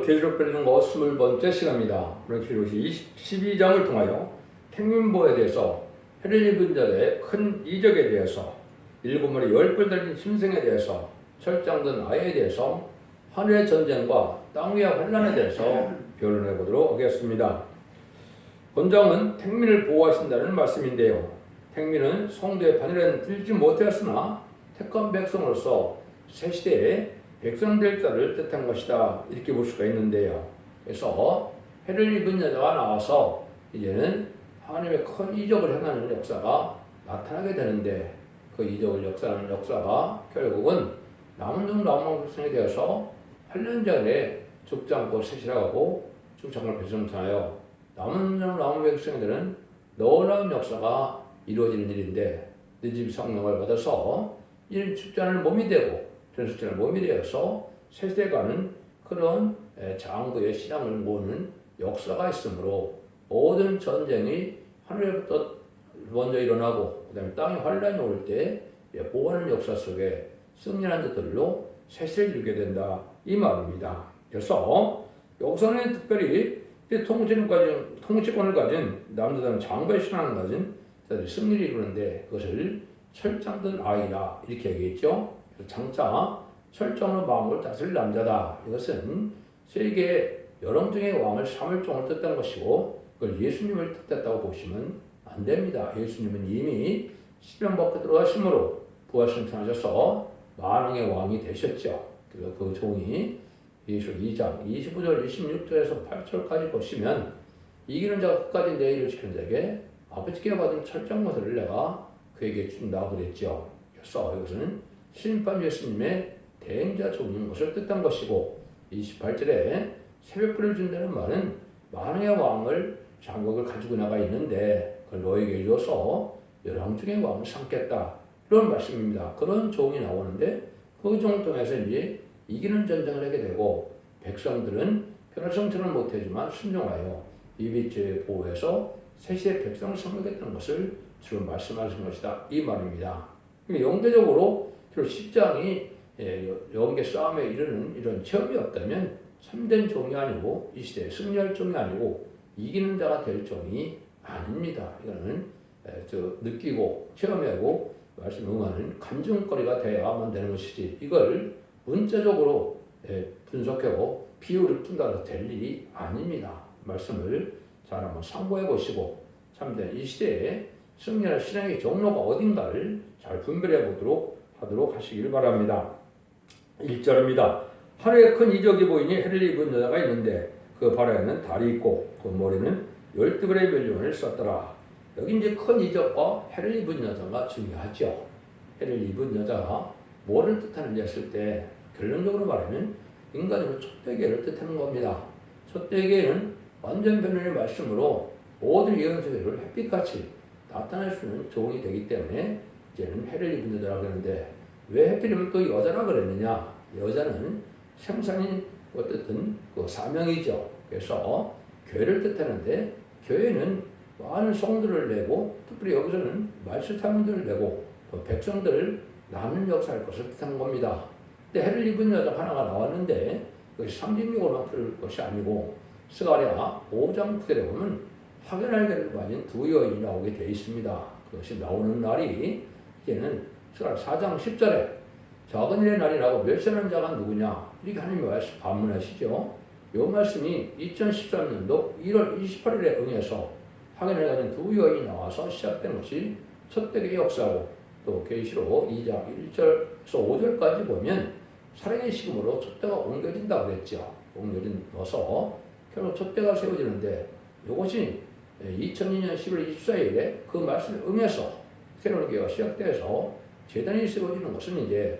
오늘은 계시록 배우는 거 20번째 시간입니다. 오늘 계시록이 12장을 통하여 택민보에 대해서 해를 입은 자들의 큰 이적에 대해서 일곱 마리 열불 달린 짐승에 대해서 철장든 아이에 대해서 하늘의 전쟁과 땅 위의 환란에 대해서 변론해 보도록 하겠습니다. 본장은 택민을 보호하신다는 말씀인데요. 택민은 성도의 바늘에는 들지 못하였으나 택한 백성으로서 새 시대에 백성 될 자를 뜻한 것이다, 이렇게 볼 수가 있는데요. 그래서 해를 입은 여자가 나와서 이제는 하나님의 큰 이적을 행하는 역사가 나타나게 되는데, 그 이적을 역사하는 역사가 결국은 남은 종 남은 백성에 대해서 8년전에 죽지 않고 세실하고 죽지 않고 배송하여 남은 종 남은 백성들은 놀라운 역사가 이루어지는 일인데, 느집 성령을 받아서 이런 죽지 않을 몸이 되고 전수자는 몸이 되어서 세대가는 그런 장부의 신앙을 모으는 역사가 있으므로 모든 전쟁이 하늘에부터 먼저 일어나고 그 다음에 땅에 환란이 올 때 보호하는 역사 속에 승리한 자들로 세세를 이루게 된다, 이 말입니다. 그래서 여기서는 특별히 통치권을 가진 남자들은 장부의 신앙을 가진 자들이 승리를 이루는데, 그것을 철장든 아이라 이렇게 얘기했죠. 장차 철저한 마음을 다스릴 남자다. 이것은 세계 열왕중의 왕을 삼을 종을 뜻한 것이고, 그걸 예수님을 뜻했다고 보시면 안 됩니다. 예수님은 이미 십년 밖에 들어가심으로 부활승천하셔서 만왕의 왕이 되셨죠. 그래서 그 종이 예수 2장 25절 26절에서 8절까지 보시면, 이기는 자가 끝까지 내 일을 지키는 자에게 아버지께 받은 철저한 것을 내가 그에게 준다고 그랬죠. 그래서 이것은 심판 예수님의 대행자 종인 것을 뜻한 것이고, 28절에 새벽불을 준다는 말은 만왕의 왕을 장국을 가지고 나가 있는데 그걸 너에게 줘서 열왕 중의 왕을 삼겠다, 이런 말씀입니다. 그런 종이 나오는데 그 종 통해서 이제 이기는 전쟁을 하게 되고, 백성들은 평화성천을 못하지만 순종하여 이빛의 보호해서 세시의 백성을 섬기겠다는 것을 주로 말씀하신 것이다, 이 말입니다. 영대적으로 10장이 영계 싸움에 이르는 이런 체험이 없다면 참된 종이 아니고 이 시대에 승리할 종이 아니고 이기는 자가 될 종이 아닙니다. 이거는 느끼고 체험하고 말씀 응하는 간증거리가 돼야만 되는 것이지, 이걸 문자적으로 분석하고 비유를 푼다고 될 일이 아닙니다. 말씀을 잘 한번 상고해 보시고 참된 이 시대에 승리할 신앙의 경로가 어딘가를 잘 분별해 보도록 하도록 하시길 바랍니다. 1절입니다. 하늘에 큰 이적이 보이니 해를 입은 여자가 있는데 그 발에는 달이 있고 그 머리는 12벌의 멸류관을 썼더라. 여기 이제 큰 이적과 해를 입은 여자가 중요하죠. 해를 입은 여자가 뭐를 뜻하는지 했을 때 결론적으로 말하면 인간으로 촛대기를 뜻하는 겁니다. 촛대기는 완전 변론의 말씀으로 모든 예언서들을 햇빛같이 나타낼 수 있는 종이 되기 때문에 이제는 해를 입은 여자라고 그러는데, 왜 해필이면 또 여자라 그랬느냐? 여자는 생산인 어쨌든 그 사명이죠. 그래서 교회를 뜻하는데, 교회는 많은 성들을 내고 특별히 여기서는 말씀탐들을 내고 백성들을 낳는 역사할 것을 뜻하는 겁니다. 근데 해를 입은 여자 하나가 나왔는데 그것이 상징적으로만 그럴 것이 아니고, 스가랴 5장 9절에 보면 확연하게 가진 두 여인이 나오게 되어 있습니다. 그것이 나오는 날이 이제는 스가랴 4장 10절에 작은 일의 날이라고 멸시하는 자가 누구냐, 이렇게 하나님이 반문하시죠. 이 말씀이 2013년도 1월 28일에 응해서 확연하게 가진 두 여인이 나와서 시작된 것이 촛대기의 역사고, 또 계시록 2장 1절에서 5절까지 보면 사랑의 식음으로 촛대가 옮겨진다고 그랬죠. 옮겨져서 결국 촛대가 세워지는데, 이것이 2002년 10월 24일에 그 말씀을 응해서 새로운 교회가 시작돼서 재단이 세워지는 것은 이제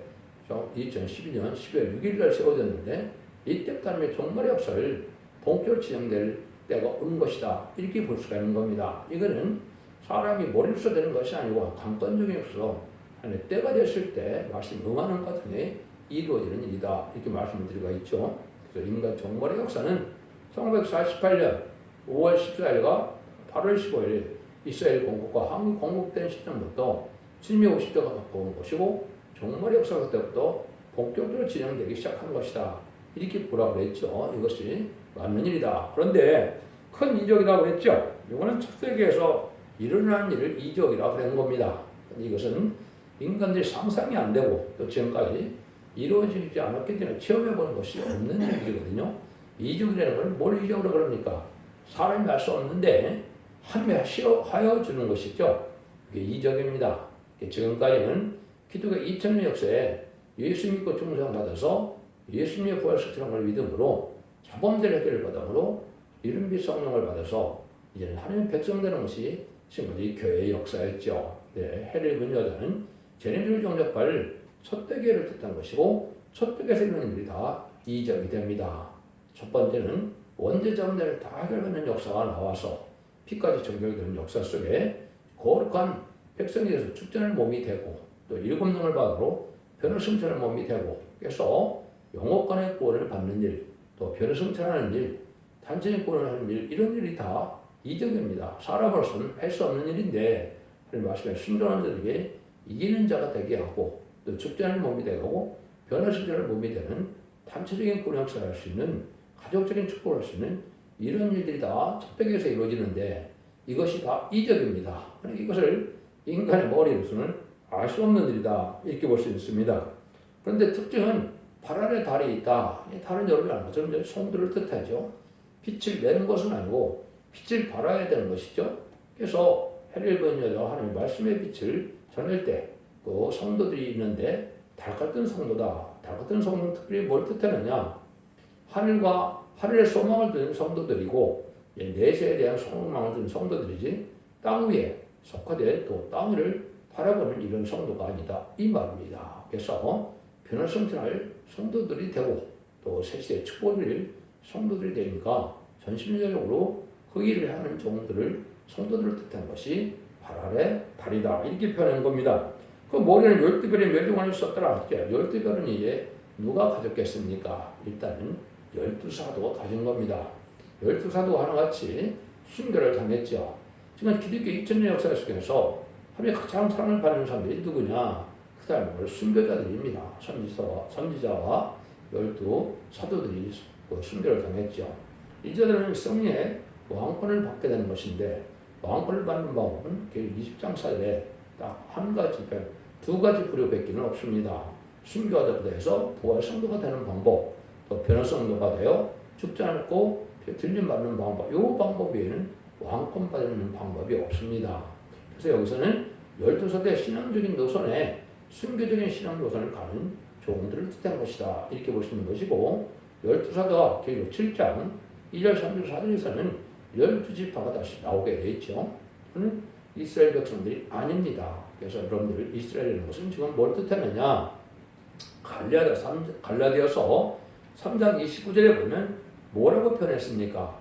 2012년 10월 6일날 세워졌는데, 이때부터 하나님의 종말의 역사를 본격적으로 진행될 때가 온 것이다, 이렇게 볼 수가 있는 겁니다. 이거는 사람이 머리로서 되는 것이 아니고 강권적인 역사로 하나님의 때가 됐을 때 말씀 응하는 과정에 이루어지는 일이다, 이렇게 말씀을 드리고 있죠. 그래서 인간 종말의 역사는 1948년 5월 14일과 8월 15일 이스라엘 건국과 한국 건국된 시점부터 주님의 오실 때가 가까운 것이고, 종말의 역사가 그때부터 본격적으로 진행되기 시작한 것이다, 이렇게 보라고 그랬죠. 이것이 맞는 일이다. 그런데 큰 이적이라고 그랬죠. 이거는 첫 세계에서 일어난 일을 이적이라고 한 겁니다. 이것은 인간들이 상상이 안 되고 또 지금까지 이루어지지 않았기 때문에 체험해보는 것이 없는 일이거든요. 이적이라는 건 뭘 이적으로 그럽니까? 사람이 할 수 없는데 하나님이 하여 주는 것이죠. 이게 이적입니다. 지금까지는 기독의 2000년 역사에 예수 믿고 중생받아서 예수님의 부활시키는 걸 믿음으로 자범들 해결을 받음으로 이른비 성령을 받아서 이제는 하나님의 백성 되는 것이 지금까지 교회의 역사였죠. 네, 해를 입은 여자는 제네를 정접할 촛대교를 뜻한 것이고 촛대교에서 있는 일이 다 이적이 됩니다. 첫 번째는 원죄자 문제를 다 해결받는 역사가 나와서 피까지 정결되는 역사 속에 거룩한 백성에 대해서 축전을 몸이 되고 또 일곱 능을 받으로 변호 승천을 몸이 되고 그래서 영업간의 구원을 받는 일, 또 변호 승천하는 일, 단체인 구원을 하는 일 이런 일이 다 이적입니다. 사람으로서는 할 수 없는 일인데 하나님 말씀에 순종하는 자들에게 이기는 자가 되게 하고 또 축전을 몸이 되고 변호 승천을 몸이 되는 단체적인 구원 역사를 할 수 있는 가족적인 축복을 할 수 있는 이런 일들이 다 촛대교에서 이루어지는데 이것이 다 이적입니다. 이것을 인간의 머리로서는 알 수 없는 일이다 이렇게 볼 수 있습니다. 그런데 특징은 발 아래 달이 있다. 달은 여러분이 아는 것처럼 성도를 뜻하죠. 빛을 내는 것은 아니고 빛을 발하여야 되는 것이죠. 그래서 해를 입은 여자가 하나님의 말씀의 빛을 전할 때 그 성도들이 있는데 달 같은 성도다. 달 같은 성도는 특별히 뭘 뜻하느냐? 하늘과 하늘의 소망을 둔 성도들이고 내세에 대한 소망을 둔 성도들이지 땅 위에 속하되 또 땅 위를 바라보는 이런 성도가 아니다 이 말입니다. 그래서 변화성천할 성도들이 되고 또 새시대 축복을 드릴 성도들이 되니까 전심적으로 그 일을 하는 종들을 성도들을 뜻한 것이 발 아래 달이다 이렇게 표현한 겁니다. 그 머리는 12별의 멸종관을 썼더라. 12별은 이제 누가 가졌겠습니까? 일단은 12사도가 가진 겁니다. 12사도가 하나같이 순교를 당했죠. 지금 기독교 2000년 역사 속에서 하나님의 가장 사랑을 받는 사람들이 누구냐? 그 사람은 순교자들입니다. 선지자와 12사도들이 순교를 당했죠. 이 자들은 성령의 왕권을 받게 되는 것인데 왕권을 받는 방법은 20장 4절에 딱 한 가지, 두 가지 부류밖에는 없습니다. 순교하자부터 해서 부활 성도가 되는 방법, 또 변화 성도가 되어 죽지 않고 들림 받는 방법, 이 방법 외에는 왕권 받는 방법이 없습니다. 그래서 여기서는 12사도의 신앙적인 노선에 순교적인 신앙 노선을 가는 종들을 뜻한 것이다. 이렇게 보시는 것이고 12사도가 계로 7장 2절, 3절, 4절에서는 12지파가 다시 나오게 되어 있죠. 그는 이스라엘 백성들이 아닙니다. 그래서 여러분들 이스라엘이라는 것은 지금 뭘 뜻하느냐? 갈라디아서 3장 29절에 보면 뭐라고 표현했습니까?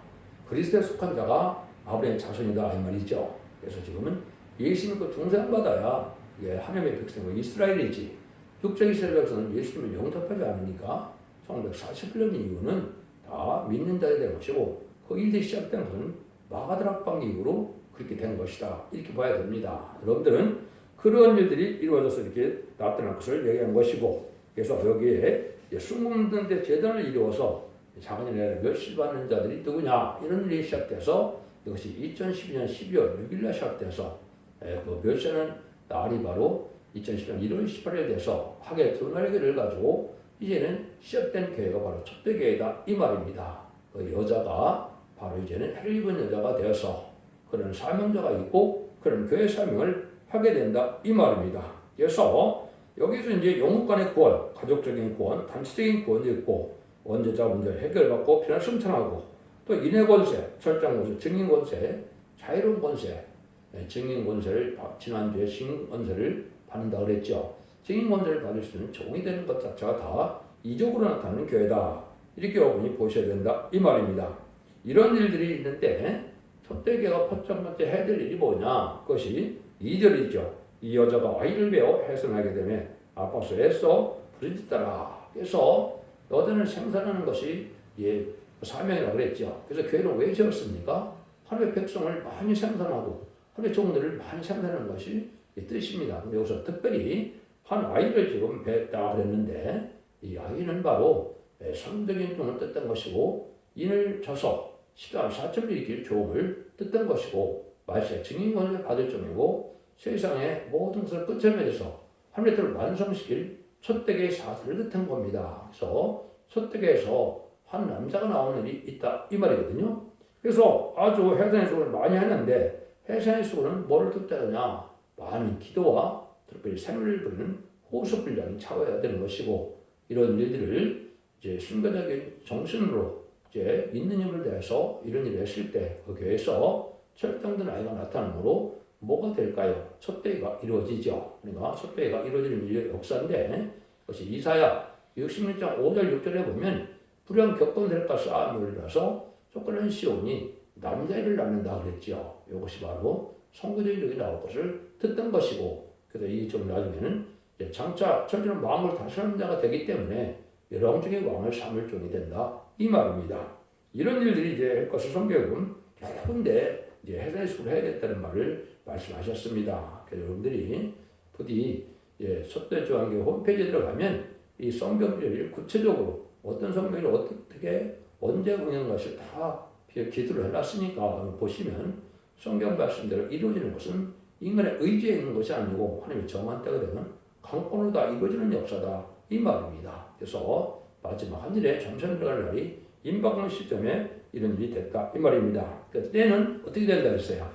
그리스도에 속한 자가 아브라함의 자손이다 이 말이죠. 그래서 지금은 예수 믿고 중생받아야 하나님의 백성은 이스라엘이지 육적 이스라엘 백성은 예수님을 영접하지 않으니까 1948년 이후는 다 믿는 자에 대한 것이고 그 일이 시작된 것은 마가다락방 이후로 그렇게 된 것이다 이렇게 봐야 됩니다. 여러분들은 그런 일들이 이루어져서 이렇게 나타난 것을 얘기한 것이고 그래서 여기에 숨는데 재단을 이루어서 자기네 멸시 받는 자들이 누구냐 이런 일이 시작돼서 이것이 2012년 12월 6일날 시작돼서 그 멸시하는 날이 바로 2010년 1월 18일 돼서 하게 두 날개를 가지고 이제는 시작된 교회가 바로 촛대교회다 이 말입니다. 그 여자가 바로 이제는 해를 입은 여자가 되어서 그런 사명자가 있고 그런 교회 사명을 하게 된다 이 말입니다. 그래서 여기서 이제 영국간의 구원, 가족적인 구원, 단체적인 구원이 있고 원죄자 문제를 해결받고 피난 승천하고 또 인해 권세, 철장 권세, 증인 권세, 자유로운 권세, 증인 권세를 지난주에 증인 권세를 받는다 그랬죠. 증인 권세를 받을 수 있는 종이 되는 것 자체가 다 이적으로 나타나는 교회다. 이렇게 여러분이 보셔야 된다 이 말입니다. 이런 일들이 있는데 촛대교회가 첫 번째 해야 될 일이 뭐냐? 그것이 2절이죠. 이 여자가 아이를 배워 해산하게 되면 아파서 애써 부르짖더라. 그래서 여자는 생산하는 것이 사명이라고 그랬죠. 그래서 교회는 왜 지었습니까? 하나님의 백성을 많이 생산하고 하나님의 종들을 많이 생산하는 것이 뜻입니다. 여기서 특별히 한 아이를 지금 뵙다 그랬는데 이 아이는 바로 선적인 종을 뜻한 것이고 인을 쳐서 14만 4천리 일으킬 종을 뜻한 것이고 말세 증인권을 받을 종이고 세상의 모든 것을 끝에 맺어서 하늘을 완성시킬 촛대계의 사슬을 뜻한 겁니다. 그래서 촛대계에서 한 남자가 나오는 일이 있다 이 말이거든요. 그래서 아주 해산의 수고를 많이 하는데 해산의 수고는 뭐를 뜻하느냐? 많은 기도와 특별히 생을 부르는 호소 분량이 차워야 되는 것이고 이런 일들을 이제 순간적인 정신으로 이제 믿는 힘을 대해서 이런 일을 했을 때 그 교회에서 철당된 아이가 나타나므로 뭐가 될까요? 촛대가 이루어지죠. 그러니까 촛대가 이루어지는 일의 역사인데 그것이 이사야 66장 5절 6절에 보면 불량 격동될까 싸움을 이라서 쫓겨난 시온이 남자애를 낳는다 그랬죠. 이것이 바로 성도들이 여기 나올 것을 듣던 것이고 그래서 이 좀 나중에는 장차 천지는 마음을 다스리는 자가 되기 때문에 열왕중의 왕을 삼을 종이 된다 이 말입니다. 이런 일들이 이제 할 것을 성경은 여러 군데 이제 해산의 수고를 해야겠다는 말을 말씀하셨습니다. 그래서 여러분들이 부디 촛대 조항교 홈페이지에 들어가면 이 성경들을 구체적으로 어떤 성경을 어떻게 언제 응하는 것을 다 기술을 해놨으니까 보시면 성경 말씀대로 이루어지는 것은 인간의 의지에 있는 것이 아니고 하나님의 정한 때가 되면 강권으로 다 이루어지는 역사다 이 말입니다. 그래서 마지막 하늘에 점선 들어갈 날이 임박하는 시점에 이런 일이 됐다 이 말입니다. 그래서 때는 어떻게 된다 했어요?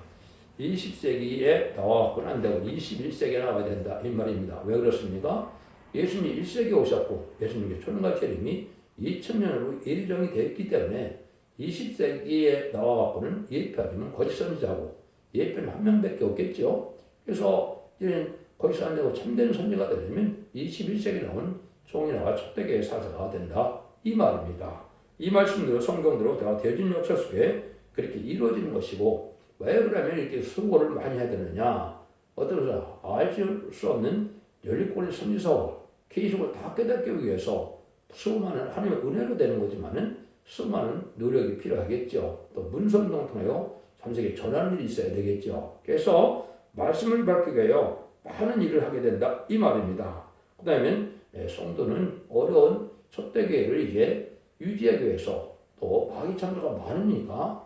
20세기에 나와서는 안 되고 21세기에 나와야 된다 이 말입니다. 왜 그렇습니까? 예수님이 1세기에 오셨고 예수님의 초능과 재림이 2000년으로 예정이 되었기 때문에 20세기에 나와갖고는 예표하기는 거짓 선지자고 예표는 한 명밖에 없겠죠. 그래서 이제 거기서 안 되고 참된 선지가 되려면 21세기에 나온 종이 나와 촛대계의 사사가 된다 이 말입니다. 이 말씀대로 성경대로 다 대진 역사 속에 그렇게 이루어지는 것이고 왜 그러면 이렇게 수고를 많이 해야 되느냐? 어떤 알지 수 없는 연립권의 선지서와 계시록을 다 깨닫기 위해서 수많은 하나님의 은혜로 되는 거지만은 수많은 노력이 필요하겠죠. 또 문선동 통하여 전 세계에 전하는 일이 있어야 되겠죠. 그래서 말씀을 밝히기 위하여 많은 일을 하게 된다 이 말입니다. 그 다음에 성도는 어려운 촛대교회를 이제 유지하기 위해서 또 마귀 창조가 많으니까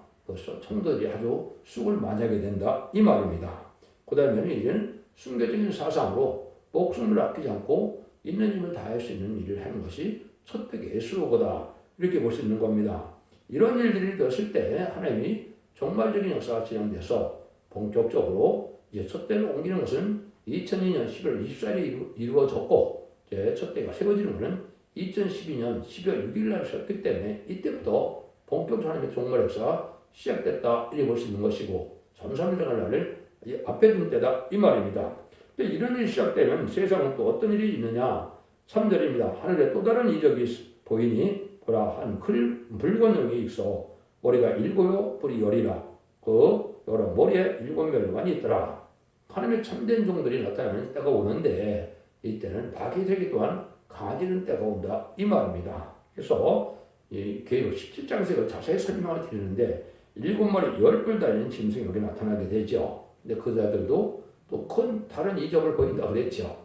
성도들이 아주 수고를 많이 하게 된다 이 말입니다. 그 다음에 이제는 순교적인 사상으로 목숨을 아끼지 않고 있는 힘을 다할 수 있는 일을 하는 것이 촛대교회의 수고다 이렇게 볼 수 있는 겁니다. 이런 일들이 되었을 때 하나님이 종말적인 역사가 진행돼서 본격적으로 이제 촛대를 옮기는 것은 2002년 11월 24일에 이루어졌고 이제 촛대가 세워지는 것은 2012년 12월 6일 날 있었기 때문에 이때부터 본격적으로 하나님의 종말 역사가 시작됐다 이렇게 볼 수 있는 것이고 전삼일날 날을 앞에 둔 때다 이 말입니다. 근데 이런 일이 시작되면 세상은 또 어떤 일이 있느냐 3절입니다. 하늘에 또 다른 이적이 보이니 보라 한 붉은 용이 있어 머리가 7요 뿔이 10이라 그 여러 머리에 7멸관이 있더라. 하나님의 참된 종들이 나타나는 때가 오는데 이때는 마귀의 세계 또한 강해지는 때가 온다 이 말입니다. 그래서 이 계율 17장에서 자세히 설명을 드리는데 7마리 10뿔 달린 짐승이 여기 나타나게 되죠. 근데 그 자들도 또 큰 다른 이적을 보인다 그랬죠.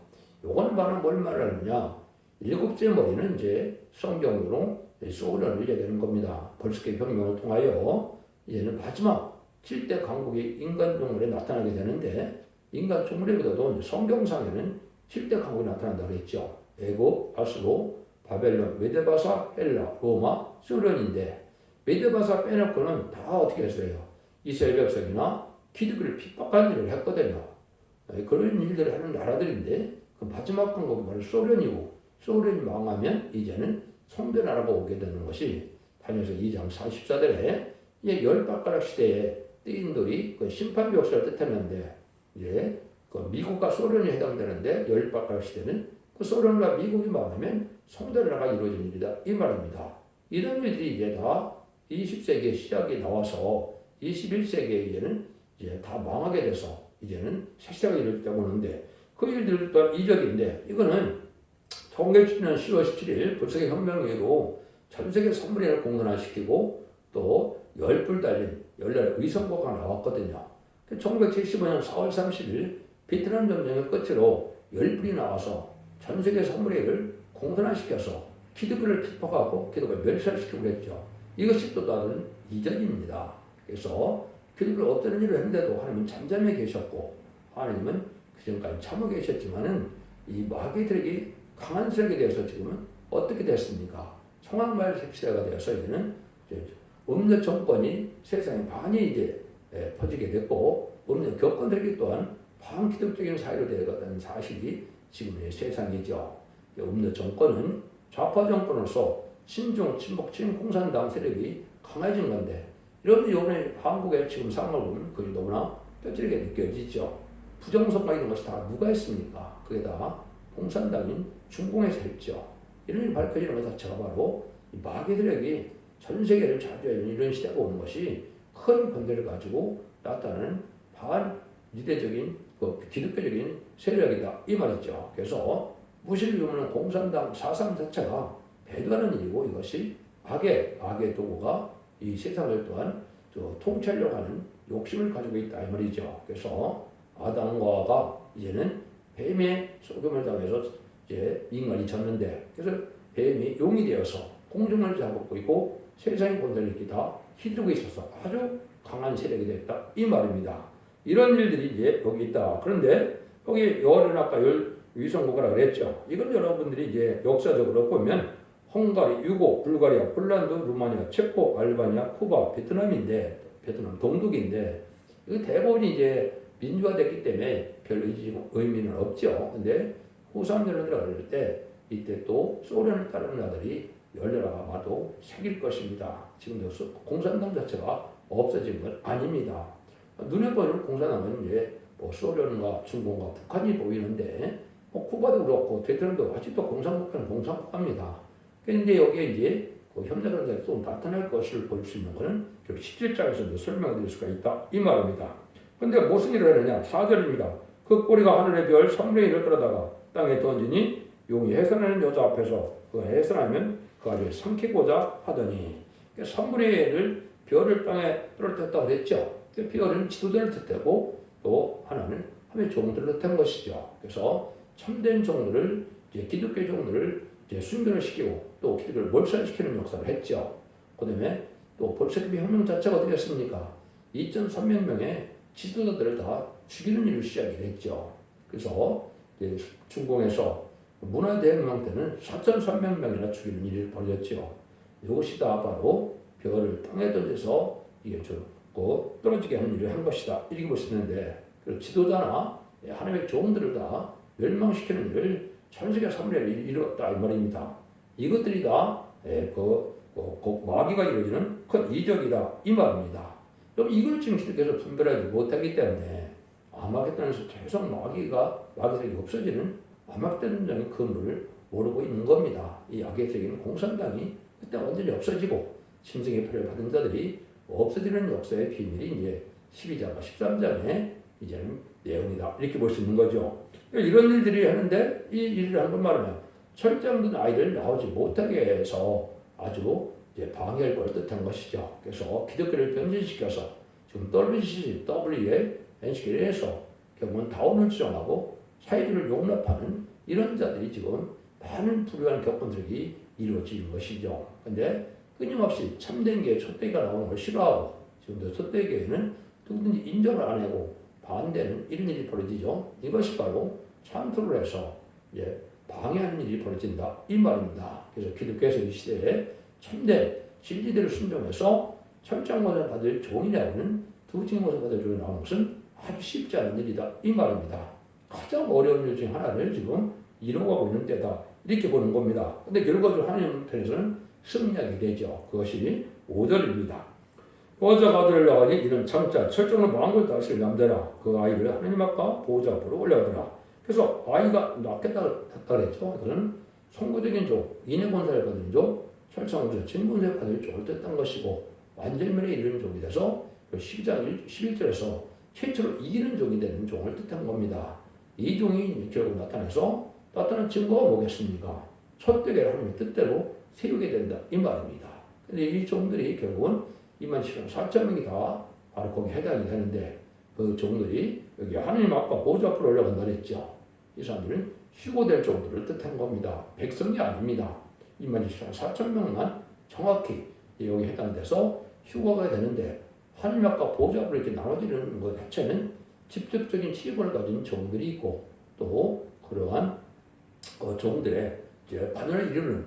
요거는 바로 뭘 말하느냐? 7째 머리는 이제 성경으로 소련을 얘기하는 겁니다. 벌스케 혁명을 통하여 이제는 마지막 7대 강국이 인간 종물에 나타나게 되는데 인간 종물에보다도 성경상에는 7대 강국이 나타난다 그랬죠. 애국, 아수로, 바벨론, 메데바사, 헬라, 로마, 소련인데 메데바사 빼놓고는 다 어떻게 했어요? 이스라엘 백성이나 기독교를 핍박한 일을 했거든요. 그런 일들을 하는 나라들인데 그 마지막 강국이 바로 소련이고 소련이 망하면 이제는 성대 나라가 오게 되는 것이 다니엘서 2장 44절에 이제 10발가락 시대에 뜨인돌이 그 심판 역사를 뜻했는데 이제 그 미국과 소련이 해당되는데 10발가락 시대는 그 소련과 미국이 망하면 성대 나라가 이루어진 일이다 이 말입니다. 이런 일들이 이제 다 20세기의 시작이 나와서 21세기에 이제는 이제 다 망하게 돼서 이제는 새 시작이 이루어지다고 하는데 그 일들 또한 이적인데 이거는 1917년 10월 17일 불세계 혁명 이후로 전 세계 선물회를 공산화시키고 또 10뿔 달린 14의 의성고가 나왔거든요. 1975년 4월 30일 베트남 전쟁의 끝으로 10뿔이 나와서 전 세계 선물회를 공산화시켜서 기득권을 핍박하고 기득권을 멸살시키고 그랬죠. 이것이 또 다른 이적입니다. 그래서 기득권을 없애는 일을 했는데도 하나님은 잠잠해 계셨고 하나님은 그전까지 참아 계셨지만은 이 마귀의 세력이 강한 세력에 대해서 지금은 어떻게 됐습니까? 청왕말 시대가 되어서 이제는 음력 정권이 세상에 많이 이제 퍼지게 됐고 음력 교권 세력이 또한 반기독적인 사회로 되어가는 사실이 지금의 세상이죠. 음력 정권은 좌파 정권으로서 친중, 친북, 친공산당 세력이 강해진 건데 여러분들 이번에 한국의 지금 상황을 보면 그게 너무나 뼈저리게 느껴지죠. 부정선거 이런 것이 다 누가 했습니까? 그게 다 공산당인 중공에서 했죠. 이런 일이 밝혀지는 것 자체가 바로 마귀 세력이 전 세계를 차지하는 이런 시대가 오는 것이 큰 권세를 가지고 나타나는 반유대적인 기독교적인 세력이다 이 말이죠. 그래서 무신을 보면 공산당 사상 자체가 배도하는 일이고 이것이 악의 도구가 이 세상을 또한 통치하려고 하는 욕심을 가지고 있다 이 말이죠. 그래서 아담과 하와가 이제는 뱀의 속임을 당해서 이제 인간이 졌는데 그래서 뱀이 용이 되어서 공중을 잡고 있고 세상의 권세를 이렇게 다 휘두르고 있어서 아주 강한 세력이 됐다 이 말입니다. 이런 일들이 이제 여기 있다. 그런데 여기 열은 아까 위성국가라 그랬죠. 이건 여러분들이 이제 역사적으로 보면 헝가리, 유고, 불가리아, 폴란드, 루마니아, 체코, 알바니아, 쿠바, 베트남인데 베트남 동독인데 이 대부분이 이제 민주화됐기 때문에 별 의미는 없죠. 근데 후삼연을 들어갈 때 이때 또 소련을 따르는 나라들이 열려라 아마도 생길 것입니다. 지금도 공산당 자체가 없어진 건 아닙니다. 눈에 보이는 공산당은 이제 소련과 중공과 북한이 보이는데 쿠바도 그렇고 베트남도 아직도 공산국가는 공산국가입니다. 그런데 여기에 이제 협력을 또 나타날 것을 볼 수 있는 것은 17장에서도 설명을 드릴 수가 있다 이 말입니다. 그런데 무슨 일을 하느냐 4절입니다. 그 꼬리가 하늘의 별 3분의 1을 끌어다가 땅에 던지니 용이 해산하는 여자 앞에서 그 해산하면 그 아주 삼키고자 하더니 3분의 1을 별을 땅에 떨어뜨렸다고 그랬죠. 별은 지도자를 뜻하고 또 하나는 하나님의 종들을 뜻한 것이죠. 그래서 참된 종들을 이제 기독교 종들을 이제 순교를 시키고 또 기독교를 몰살시키는 역사를 했죠. 그다음에 또 볼셰비키 혁명 자체가 어떻게 했습니까? 2,300명의 지도자들을 다 죽이는 일을 시작이 됐죠. 그래서 이제 중공에서 문화대혁명 때는 4,300명이나 죽이는 일이 벌어졌죠. 이것이 다 바로 별을 땅에 던져서 이게 떨어지게 하는 일을 한 것이다. 이렇게 볼 수 있는데 지도자나 하나님의 종들을 다 멸망시키는 일을 전 세계 3분의 1을 이루었다 이 말입니다. 이것들이 다 마귀가 이루어지는 큰 이적이다 이 말입니다. 그럼 이걸 지금 기독교에서 분별하지 못하기 때문에 아마겟돈에서 계속 마귀들이 없어지는 아마겟돈적인 그물을 모르고 있는 겁니다. 이 악의 세계는 공산당이 그때 완전히 없어지고 짐승의 표를 받은 자들이 없어지는 역사의 비밀이 이제 12장과 13장에 이제는 내용이다 이렇게 볼 수 있는 거죠. 이런 일들이 하는데 이 일을 한 번 말하면 철장된 아이를 나오지 못하게 해서 아주 이제 방해할 걸 뜻한 것이죠. 그래서 기독교를 변질시켜서 지금 WCW에 NCK를 해서 결국은 다운을 주장하고 사회주의를 용납하는 이런 자들이 지금 많은 불우한 교권들이 이루어지는 것이죠. 근데 끊임없이 참된 게 촛대기가 나오는 걸 싫어하고 지금도 촛대기에는 누구든지 인정을 안 하고 반대는 이런 일이 벌어지죠. 이것이 바로 참투를 해서 이제 방해하는 일이 벌어진다 이 말입니다. 그래서 기독교에서 이 시대에 참된 진리대로 순종해서 철장권을 받을 종이라는 두 징모를 받을 종이 나오는 것은 아주 쉽지 않은 일이다 이 말입니다. 가장 어려운 일 중에 하나를 지금 이루어가고 있는 때다 이렇게 보는 겁니다. 근데 결과적으로 하나님 편에서는 승리하게 되죠. 그것이 5절입니다. 여자가 아들을 낳으니 이는 참자 철저로 망을 다스릴 남자라 그 아이를 하나님 앞과 보호자 앞으로 올려가더라. 그래서 아이가 낳겠다 그랬죠. 그는 선구적인 종, 인의 권세를 받은 종, 철창우주 진군세를 받을 종을 뜻한 것이고 완전면에 이르는 종이 돼서 12장 11절에서 최초로 이기는 종이 되는 종을 뜻한 겁니다. 이 종이 결국 나타난 증거가 뭐겠습니까? 촛대기를 하나님의 뜻대로 세우게 된다 이 말입니다. 근데 이 종들이 결국은 27,400명이 다 바로 거기 해당이 되는데 그 종들이 여기 하나님 앞과 보좌 앞으로 올라간다 그랬죠. 이 사람들은 휴고될 종들을 뜻한 겁니다. 백성이 아닙니다. 2만 4천 명만 정확히 여기 해당돼서 휴가가 되는데 한의학과 보호자로 이렇게 나눠지는 것 자체는 직접적인 직업을 가진 종들이 있고 또 그러한 종들의 이제 반열을 이루는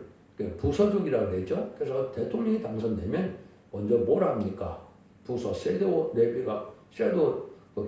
부서족이라고 되죠. 그래서 대통령이 당선되면 먼저 뭘 합니까? 부서 섀도우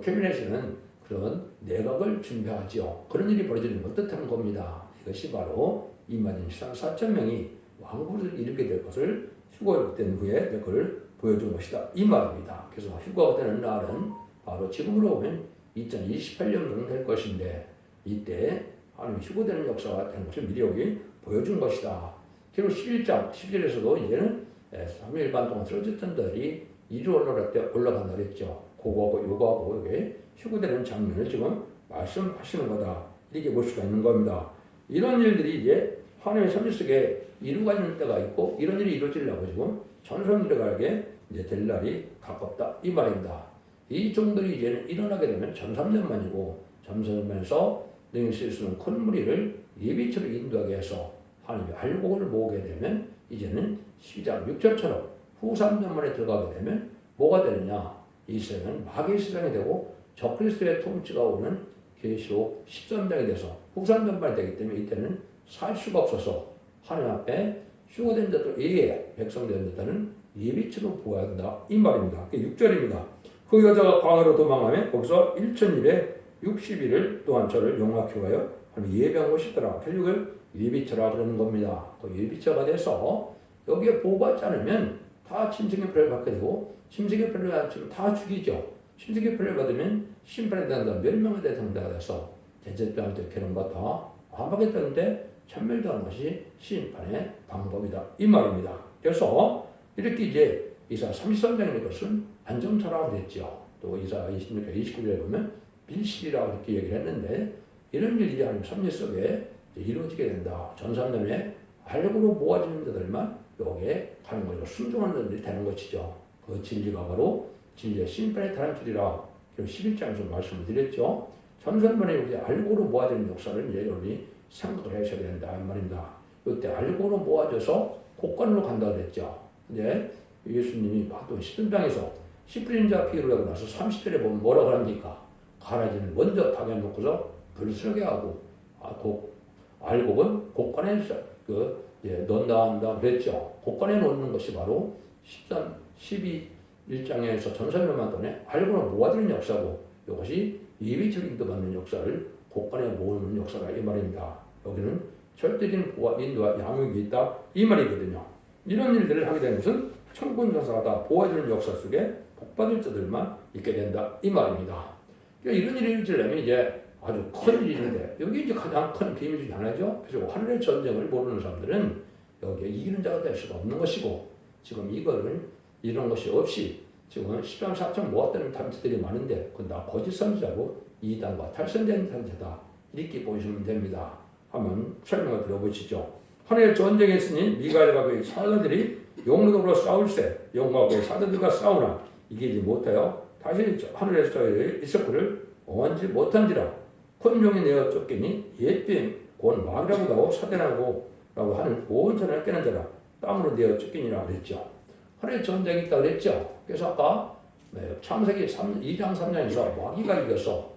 캐비넷에는 그런 내각을 준비하지요. 그런 일이 벌어지는 걸 뜻하는 겁니다. 이것이 바로 2만 4천 명이 왕국을 이루게 될 것을 휴거된 후에 그걸 보여준 것이다. 이 말입니다. 그래서 휴거가 되는 날은 바로 지금으로 보면 2028년 정도 될 것인데 이때 하나님 휴거되는 역사가 되는 것을 미리 여기 보여준 것이다. 그리고 11장, 11절에서도 이제는 3일 반 동안 쓰러졌던 들이 이리 올라간다 그랬죠. 그거하고 요거하고 이게 휴거되는 장면을 지금 말씀하시는 거다. 이렇게 볼 수가 있는 겁니다. 이런 일들이 이제 하나님의 섭리 속에 이루어지는 때가 있고 이런 일이 이루어지려고 지금 전선들에게 이제 될 날이 가깝다. 이 말입니다. 이 종들이 이제는 일어나게 되면 전삼년만이고 전삼년에서 능히 쓸 수 있는 큰 무리를 예비처로 인도하게 해서 하나님의 알곡을 모으게 되면 이제는 12장 6절처럼 후 3년 만에 들어가게 되면 뭐가 되느냐? 이스라엘은 마귀의 세상이 되고 적그리스도의 통치가 오는 계시록 13장이 돼서 후 3년 만에 되기 때문에 이때는 살 수가 없어서 하나님 앞에 휴거된 자들 외에 백성된 자들은 예비처로 보아야 한다. 이 말입니다. 6절입니다. 그 여자가 광야로 도망하며 거기서 1260일을 또한 저를 용납케 하여 예배한 것이더라. 결국은 예비처라 그러는 겁니다. 그 예비처가 돼서 여기에 보호받지 않으면 다 침생의 표를 받게 되고 침생의 표를 받으면 다 죽이죠. 침생의 표를 받으면 심판에 대한다. 멸망에 대상자가 돼서 대제병한테 그런 거 다 안 받겠다는데 천멸당하는 것이 심판의 방법이다. 이 말입니다. 그래서 이렇게 이제 이사 33장의 것은 안정처라고 그랬죠. 또 이사 26장 29절에 보면 빌실이라고 이렇게 얘기를 했는데 이런 일이 하나님 섭리 속에 이루어지게 된다. 전삼년에 알력으로 모아지는 자들만 여기에 가는 거죠. 순종하는 자들이 되는 것이죠. 그 진리가 바로 진리의 심판의 달란줄이라 11장에서 말씀을 드렸죠. 전삼년에 우리 알력으로 모아지는 역사를 이제 여러분이 생각을 하셔야 된다. 이 말입니다. 이때 알력으로 모아져서 곳간으로 간다고 그랬죠. 근데 예수님이 또 십전장에서 씨 뿌린 자 피를 하고 나서 30절에 보면 뭐라고 합니까? 가라지는 먼저 당해놓고서 불스르게 하고 알곡은 곳간에 넣는다 한다 그랬죠. 곳간에 놓는 것이 바로 12장에서 전설명만 동안에 알곡으로 모아지는 역사고 이것이 예비처럼 인도받는 역사를 곳간에 모으는 역사가 이 말입니다. 여기는 절대적인 보호와 인도와 양육이 있다 이 말이거든요. 이런 일들을 하게 되는 것은 천군 전사가 다 보호해주는 역사 속에 복받을 자들만 있게 된다 이 말입니다. 그러니까 이런 일이 일어나면 이제 아주 큰 일이 있는데 여기 이제 가장 큰 비밀 중에 하나죠. 그래서 하늘의 전쟁을 모르는 사람들은 여기에 이기는 자가 될 수가 없는 것이고 지금 이거는 이런 것이 없이 지금 10만 4천 모았다는 단체들이 많은데 그건 다 거짓 선지자고 이단과 탈선된 선지자다 이렇게 보시면 됩니다. 한번 설명을 들어보시죠. 하늘의 전쟁에 있으니 미가엘과 그의 사자들이 용력으로 싸울세 영과 그의 사자들과 싸우나 이기지 못하여 다시 하늘에서 저희의 이스라엘을 원하지 못한지라 큰 용이 내어 쫓기니 옛뱀 곧 마귀라고 하고 사대라고 하는 온 천을 깨는 자라 땅으로 내어 쫓기니라 그랬죠. 하늘의 전쟁이 있다고 그랬죠. 그래서 아까 창세기 2장 3장에서 마귀가 이겨서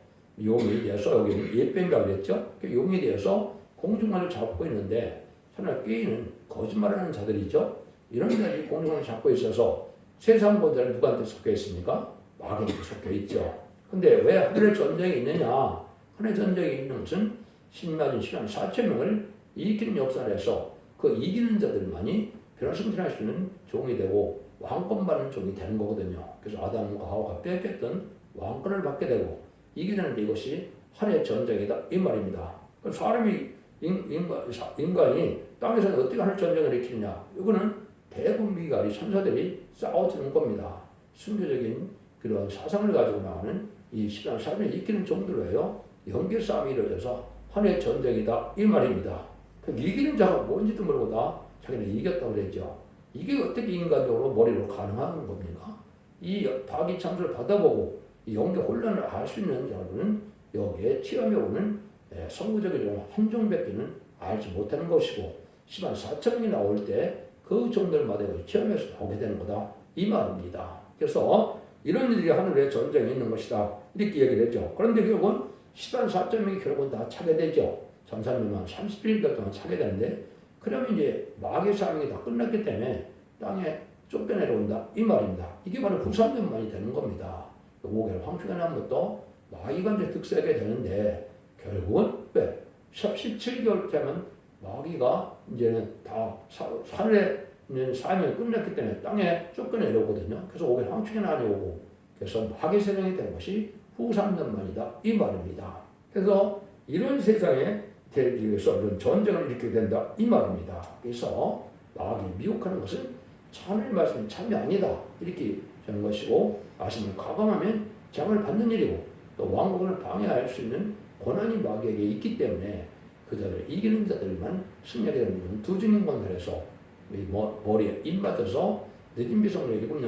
용이 되어서 여기는 옛뱀이라고 그랬죠. 용이 되어서 공중만을 잡고 있는데 하늘 깨이는 거짓말하는 자들이죠. 이런 자들이 공중만을 잡고 있어서 세상 본자는 누구한테 속해 있습니까? 마귀한테 속해 있죠. 근데 왜 하늘의 전쟁이 있느냐? 하늘의 전쟁이 있는 것은 신나진 시간 4천 명을 이기는 역사에서 그 이기는 자들만이 변화승진할 수 있는 종이 되고 왕권 받는 종이 되는 거거든요. 그래서 아담과 하와가 뺏겼던 왕권을 받게 되고 이기는 이것이 하늘의 전쟁이다 이 말입니다. 사람이 인간이 땅에서 어떻게 하늘 전쟁을 일으키느냐? 이거는 대군 미가리 천사들이 싸워주는 겁니다. 순교적인 그런 사상을 가지고 나가는 이 시간 사람이 이기는 종들로요. 연계 싸움이 이루어져서 하늘의 전쟁이다 이 말입니다. 이기는 자가 뭔지도 모르고 다 자기는 이겼다고 그랬죠. 이게 어떻게 인간적으로 머리로 가능한 겁니까? 이 파기 참수를 받아보고 이 연계 혼란을 알 수 있는 자들은 여기에 체험해 오는 성구적인 한 종밖에는 알지 못하는 것이고 10만 4천 명이 나올 때 그 정도마다 체험해서 나오게 되는 거다 이 말입니다. 그래서 이런 일이 하늘에 전쟁이 있는 것이다 이렇게 얘기를 했죠. 그런데 결국은 10만 4천 명이 결국은 다 차게 되죠. 전사님은 31일 동안 차게 되는데 그러면 이제 마귀의 사명이 다 끝났기 때문에 땅에 쫓겨내려온다 이 말입니다. 이게 바로 후삼년만이 되는 겁니다. 5개월 황폐가 난 것도 마귀가 이제 득세하게 되는데 결국은 왜? 17개월 되면 마귀가 이제는 다 하늘에 있는 사명이 끝났기 때문에 땅에 쫓겨내려오거든요. 그래서 5개월 황폐가 나려오고 그래서 마귀 세력이 되는 것이 후삼년만이다 이 말입니다. 그래서 이런 세상에 되기 위해서 이런 전쟁을 일으키게 된다 이 말입니다. 그래서 마귀 미혹하는 것은 하나님 말씀이 참이 아니다 이렇게 되는 것이고 말씀을 가감하면 장을 받는 일이고 또 왕국을 방해할 수 있는 권한이 마귀에게 있기 때문에 그들을 이기는 자들만 승리하게 되는 것은 두 주님 권세에서 머리에 입맞아서 늦은 비성으로 일곱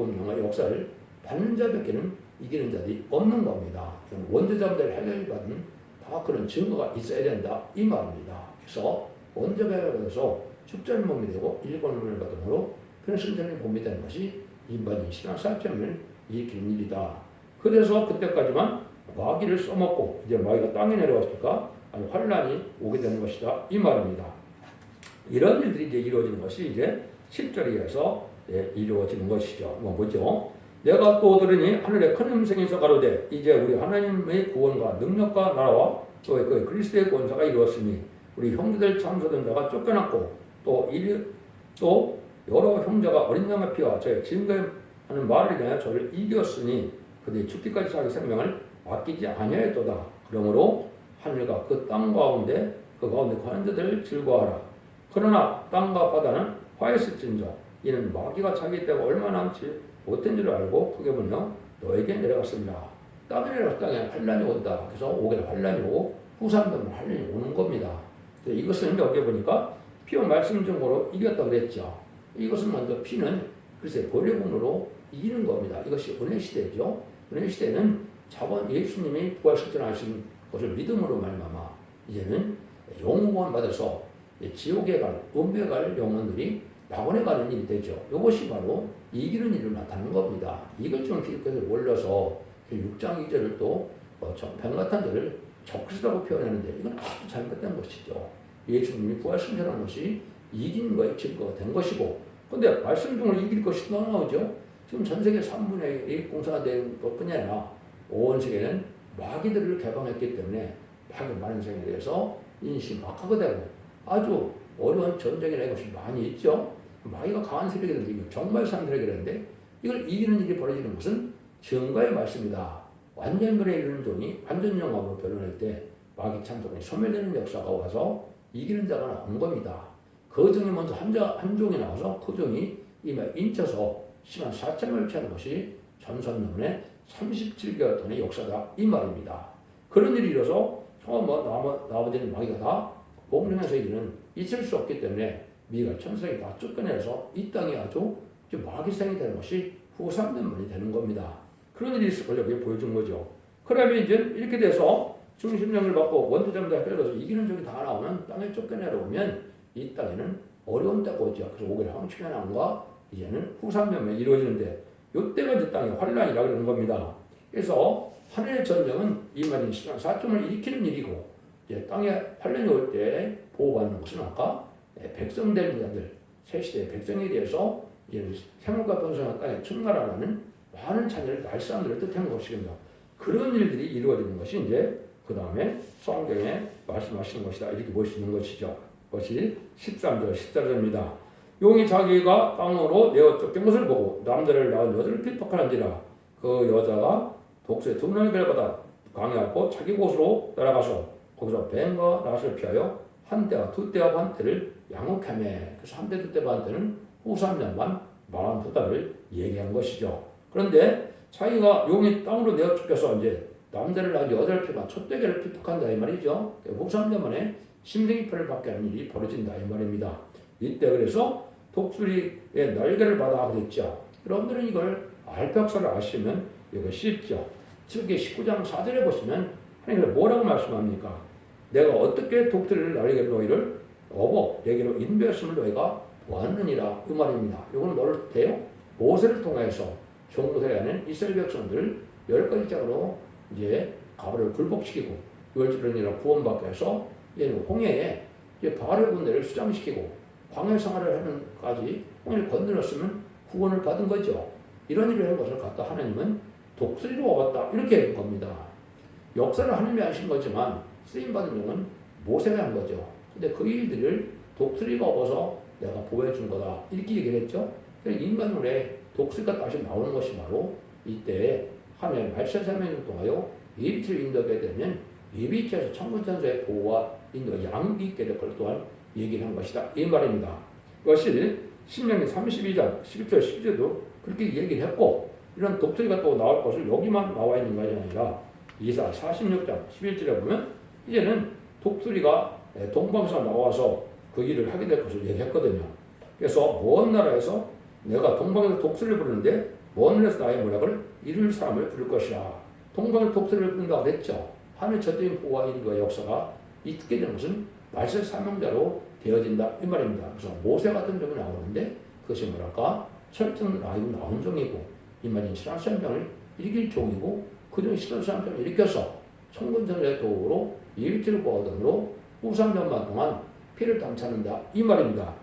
영의 역사를 받는 자밖에는 이기는 자들이 없는 겁니다. 원죄자들 해결을 받은 다 그런 증거가 있어야 된다 이 말입니다. 그래서 원죄가 해결받아서 축전의 몸이 되고 일권을 받음으로 그런 승전의 몸이 되는 것이 인반이 신앙 사점을 일으키는 일이다. 그래서 그때까지만 마귀를 써먹고 이제 마귀가 땅에 내려왔을까 환란이 오게 되는 것이다 이 말입니다. 이런 일들이 이제 이루어지는 것이 이제 10절에 의해서 이루어지는 것이죠. 뭐죠? 내가 또 들으니 하늘에 큰 음성에서 가로되 이제 우리 하나님의 구원과 능력과 나라와 또 그 그리스도의 권세가 이루었으니 우리 형제들 참소된 자가 쫓겨났고 또 여러 형제가 어린 양의 피와 저의 증거하는 말을 인하여 저를 이겼으니 그들이 죽기까지 자기 생명을 아끼지 아니하였도다. 그러므로 하늘과 그 땅 가운데 그 가운데 거한 자들을 즐거워하라. 그러나 땅과 바다는 화했을진저 이는 마귀가 자기 때가 얼마 남지 못한 줄 알고 크게 보며 너에게 내려갔습니다. 땅에 내려가서 땅에 환란이 온다. 그래서 5개월 환란이 오고 후삼되면 환란이 오는 겁니다. 이것은 여기 보니까 피와 말씀 중으로 이겼다 그랬죠. 이것은 먼저 피는 글쎄 권력으로 이기는 겁니다. 이것이 은혜 시대죠. 은혜 시대는 자본 예수님이 부활실존하신 것을 믿음으로 말미암아 이제는 영원 받아서 지옥에 갈 음부에 갈 영혼들이 낙원에 가는 일이 되죠. 이것이 바로 이기는 일을 나타내는 겁니다. 이걸 좀 기독교에서 몰라서 6장 2절을 또 뱀같은 자를 적그리스도라고 표현하는데 이건 아주 잘못된 것이죠. 예수님이 부활승천한 것이 이긴 거에 증거가 된 것이고 근데 말씀 중으로 이길 것이 또 나오죠. 지금 전 세계 3분의 1 공산화된 것뿐이 아니라 온 세계는 마귀들을 개방했기 때문에 마귀 많은 세계에 대해서 인식이 막하게 되고 아주 어려운 전쟁이나 이것이 많이 있죠. 마귀가 강한 세력이라는데 이거 정말 상세력이라는데 이걸 이기는 일이 벌어지는 것은 증거의 말씀이다. 완전변에 이르는 종이 완전 영광으로 변론할 때 마귀 참석이 소멸되는 역사가 와서 이기는 자가 나온 겁니다. 그 중에 먼저 한 종이 나와서 그 종이 이미 인쳐서 10만 4천을 채는 것이 전선문의 37개월 동안의 역사다 이 말입니다. 그런 일이 일어서 처음 나머지는 마귀가 다 공중에서 이기는 있을 수 없기 때문에 미가 천성이 다 쫓겨내서 이 땅이 아주 마귀생이 되는 것이 후삼년만이 되는 겁니다. 그런 일이 있을 걸 여기 보여준 거죠. 그러면 이제 이렇게 돼서 중심령을 받고 원죄자들 해결해서 이기는 적이 다 나오면 땅에 쫓겨내려오면 이 땅에는 어려운 때가 오죠. 그래서 5개월 황충의 난과 이제는 후삼년만에 이루어지는데 이때가 이제 땅의 환란이라 그러는 겁니다. 그래서 하늘의 전쟁은 이 말인 4점을 일으키는 일이고 이제 땅에 환란이 올 때 보호받는 것은 아까 백성된 자들 새 시대의 백성에 대해서 이제는 생물과 번성한 땅에 충만하라는 많은 자녀를 날 사람들을 뜻하는 것이거든요. 그런 일들이 이루어지는 것이 이제 그 다음에 성경에 말씀하시는 것이다 이렇게 볼 수 있는 것이죠. 그것이 13절 14절입니다. 용이 자기가 땅으로 내어 쫓긴 것을 보고 남자를 낳은 여자를 핍박하는지라 그 여자가 독수의 두 눈을 밟아다 광야고 자기 곳으로 따라가서 거기서 뱀과 낫을 피하여 한 때와 두 때와 반 때를 양육하며 그래서 한 때 두 때 반 때는 후 3년만 42달을 얘기한 것이죠. 그런데 자기가 용이 땅으로 내어 쫓겨서 이제 남자를 낳은 여자를 핍박 촛대기를 핍박한다 이 말이죠. 후 3년 만에 심생이표를 받게 하는 일이 벌어진다 이 말입니다. 이때 그래서 독수리의 날개를 받아 그랬죠. 여러분들은 이걸 알박사를 아시면 이거 쉽죠. 특히 19장 4절에 보시면 하나님께서 뭐라고 말씀합니까? 내가 어떻게 독수리를 날개로 너희를 어버 여기로 인도했음을 너희가 보았느니라 이 말입니다. 이건 뭘 돼요? 모세를 통해서 종모세에 하는 이스라엘 백성들 10가지 짝으로 이제 가브를 굴복시키고 유월절이라 구원받게 해서 얘는 홍해에 이제 바알의 군대를 수장시키고 광야 생활을 하는까지 홍해를 건너렸으면 구원을 받은 거죠. 이런 일을 한 것을 갖다 하나님은 독수리로 와봤다 이렇게 한 겁니다. 역사를 하나님이 하신 거지만 쓰임받은 용은 모세가 한 거죠. 근데 그 일들을 독수리가 와서 내가 보여준 거다 이렇게 얘기를 했죠. 인간물에 독수리가 다시 나오는 것이 바로 이때 하나님 말세 3년 동안요 예비치를 인도하게 되면 예비치에서 천군천사의 보호와 인도가 양육이 있게 될 걸 또한 얘기를 한 것이다 이 말입니다. 그것이 신명기 32장 11절 12절도 그렇게 얘기를 했고 이런 독수리가 또 나올 것을 여기만 나와 있는 것이 아니라 이사 46장 11절에 보면 이제는 독수리가 동방에서 나와서 그 일을 하게 될 것을 얘기했거든요. 그래서 먼 나라에서 내가 동방에서 독수리를 부르는데 먼 나라에서 나의 모략을 이룰 사람을 부를 것이라. 동방에서 독수리를 부른다고 했죠. 하늘 전적인 보호와 인도와 역사가 있게 되는 것은 말세 사명자로 되어진다 이 말입니다. 그래서 모세 같은 종이 나오는데 그것이 뭐랄까 철저한 라이브 나온 종이고 이 말인 신앙시험장을 일으킬 종이고 그 종이 신앙시험장을 일으켜서 천군천사의 도구로 예비치를 보호등으로 후삼년만 동안 피를 담찾는다 이 말입니다.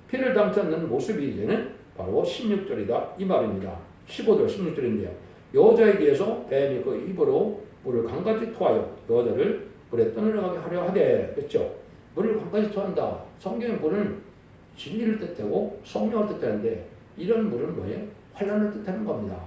피를 담찾는 모습이 이제는 바로 16절이다 이 말입니다. 15절 16절인데요. 여자에 대해서 뱀이 그 입으로 물을 강같이 토하여 여자를 물에 떠내려가게 하려 하되 그렇죠. 물을 강같이 토한다. 성경의 물은 진리를 뜻하고 성령을 뜻하는데 이런 물은 뭐예요? 환난을 뜻하는 겁니다.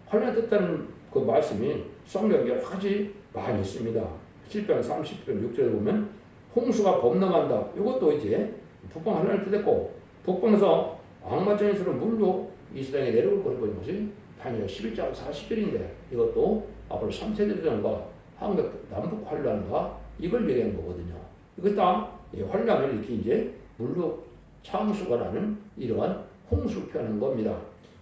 환난을 뜻하는 그 말씀이 성경에 여러 가지 많이 있습니다. 7편 30편 6절에 보면 홍수가 범람한다. 이것도 이제 북방 환난을 뜻했고 북방에서 악마전에서는 물로 이스라엘에 내려올 거는 것이 다니엘 11장 40절인데 이것도 앞으로 3세대 전과 한국 남북 환란과 이걸 얘기한 거거든요. 이거 다 환란을 이렇게 이제 물로 창수가 나는 이러한 홍수를 표현하는 겁니다.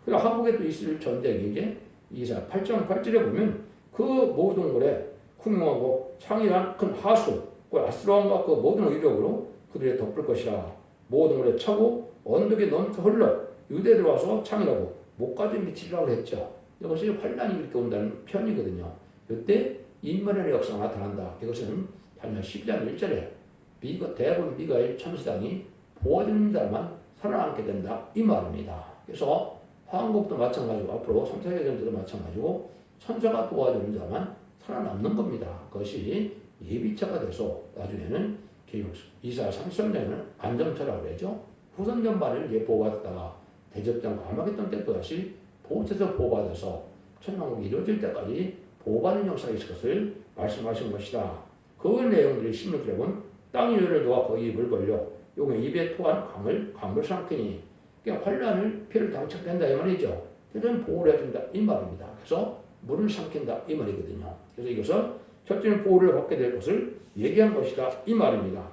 그리고 한국에 또 있을 전쟁이 이제 이사 8장 8절에 보면 그 모든 물에 흉흉하고 창이란 큰 하수, 그 아스로암과 그 모든 의력으로 그들에 덮을 것이라. 모든 물에 차고 언덕에 넘쳐 흘러 유대에 들어와서 창이라고 목까지 미치리라고 했죠. 이것이 환란이 이렇게 온다는 편이거든요. 이때 인문의 역사가 나타난다. 이것은 다니엘 12장 1절에 대부분 미가엘 천사장이 보호해주는 자만 살아남게 된다 이 말입니다. 그래서 한국도 마찬가지고 앞으로 3세계전도 마찬가지고 천사가 도와주는 자만 살아남는 겁니다. 그것이 예비차가 돼서 나중에는 이사 33년에는 안정차라고 그러죠. 후선 전반을 이제 보호받았다가 대접장과 아마겟돈 때 또다시 보호체에서 보호받아서 천왕국이 이루어질 때까지 보호받는 역사가 있을 것을 말씀하신 것이다. 그 내용들이 16절에 보면 땅 위를 놓아 그 입을 벌려 용의 입에 토한 강을 삼키니 그러니까 환란을 피를 당착된다 이 말이죠. 그래서 보호를 해준다 이 말입니다. 그래서 물을 삼킨다 이 말이거든요. 그래서 이것은 첫째는 보호를 받게 될 것을 얘기한 것이다 이 말입니다.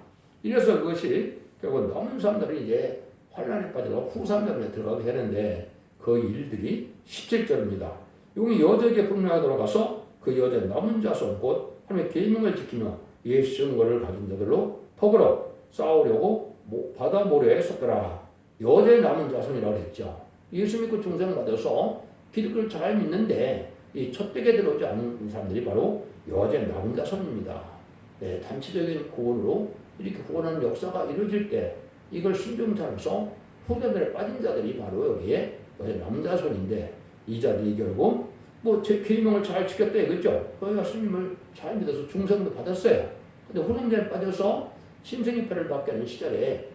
이래서 그것이 결국 남은 사람들이 이제 환란에 빠져서 후삼년에 들어가게 되는데 그 일들이 17절입니다. 용이 여자에게 분명하게 돌아가서 그 여자의 남은 자손 곧 하나님의 계명을 지키며 예수 증거를 가진 자들로 더불어 싸우려고 바다 모래에 섰더라. 여자의 남은 자손이라고 했죠. 예수 믿고 중생을 받아서 기독교를 잘 믿는데 이 촛대에 들어오지 않는 사람들이 바로 여자의 남은 자손입니다. 네, 단체적인 구원으로 이렇게 구원하는 역사가 이루어질 때 이걸 순종치 않아서 후대들에 빠진 자들이 바로 여기에 여자의 남은 자손인데 이 자들이 결국 제 계명을 잘 지켰대 그죠? 예수님을 잘 믿어서 중생도 받았어요. 근데 후대에 빠져서 신생이패를 받게 하는 시절에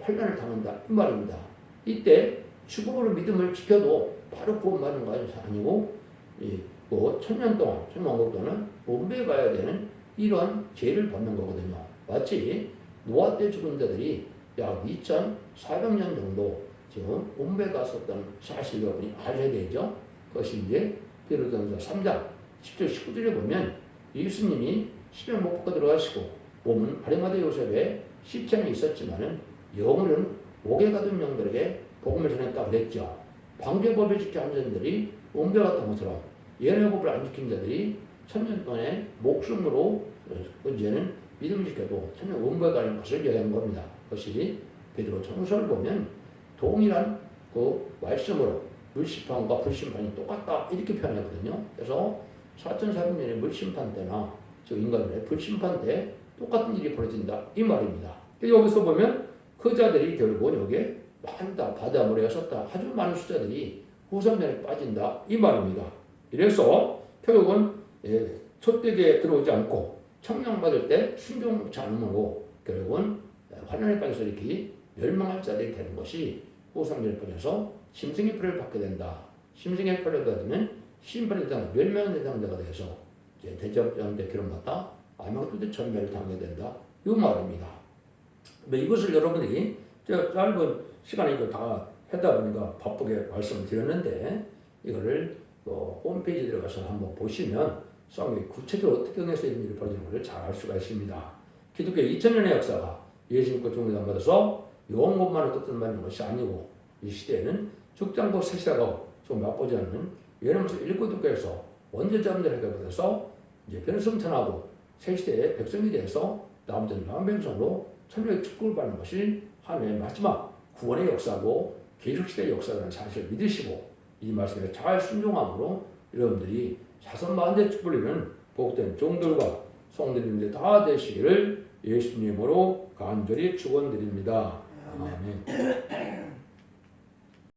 환난을 당한다 이 말입니다. 이때 죽음으로 믿음을 지켜도 바로 구원받는 것이 아니고 천년 동안 천왕국 동안 몸배에 가야 되는 이러한 죄를 받는 거거든요. 마치 노아 때 죽은 자들이 약 2400년 정도 지금 몸배에 갔었던 사실 여러분이 아셔야 되죠. 그것이 이제 베드로전서 3장 10절 19절에 보면 예수님이 십양 못 박혀 들어가시고 몸은 아리마대 요셉의 시체는 있었지만은 영혼은 목에 가둔 영들에게 복음을 전했다 그랬죠. 방제법을 지켜 한 자들이 몸배 같은 것처럼 예언의 법을 안 지킨 자들이 천년 동안의 목숨으로 이제는 믿음을 지켜도 천년 원고에 가는 것을 얘기하는 겁니다. 것이 베드로 전서를 보면 동일한 그 말씀으로 물심판과 불심판이 똑같다 이렇게 표현하거든요. 그래서 4400년의 물심판 때나 즉 인간들의 불심판 때 똑같은 일이 벌어진다 이 말입니다. 여기서 보면 그 자들이 결국 여기에 많다 바다 모래가 섰다 아주 많은 숫자들이 후손면에 빠진다 이 말입니다. 이래서 결국은 촛대기에 들어오지 않고 청량받을 때 순종치 않음으로 결국은 환난에 빠져서 이렇게 멸망할 자들이 되는 것이 후손면에 빠져서 심승의 표를 받게 된다. 심승의 표를 받으면 심판의 대상, 멸망의 대상자가 돼서 이제 대접자한테 기름받다 아마도 전멸을 당하게 된다. 이 말입니다. 이것을 여러분들이 짧은 시간에 이거 다 하다 보니까 바쁘게 말씀을 드렸는데 이거를 홈페이지에 들어가서 한번 보시면 싸움이 구체적으로 어떻게 경에서 이런 일이 벌어지는 것을 잘 알 수가 있습니다. 기독교 2000년의 역사가 예수님과 종교당 받아서 용 것만을 뜻만 것이 아니고 이 시대에는 죽장고 세시라고 좀 맛보지 않는 예언서 일꾼교에서 원죄자분들 해결받아서 이제 변성천하고 새 시대의 백성이 돼서 남전 남백성으로 천국의 축복을 받는 것이 하나님의 마지막 구원의 역사고 계속시대의 역사라는 사실을 믿으시고 이 말씀에 잘 순종함으로 여러분들이 자선만대 축복을 복된 종들과 성도님들 다 되시기를 예수님으로 간절히 축원드립니다. 아멘.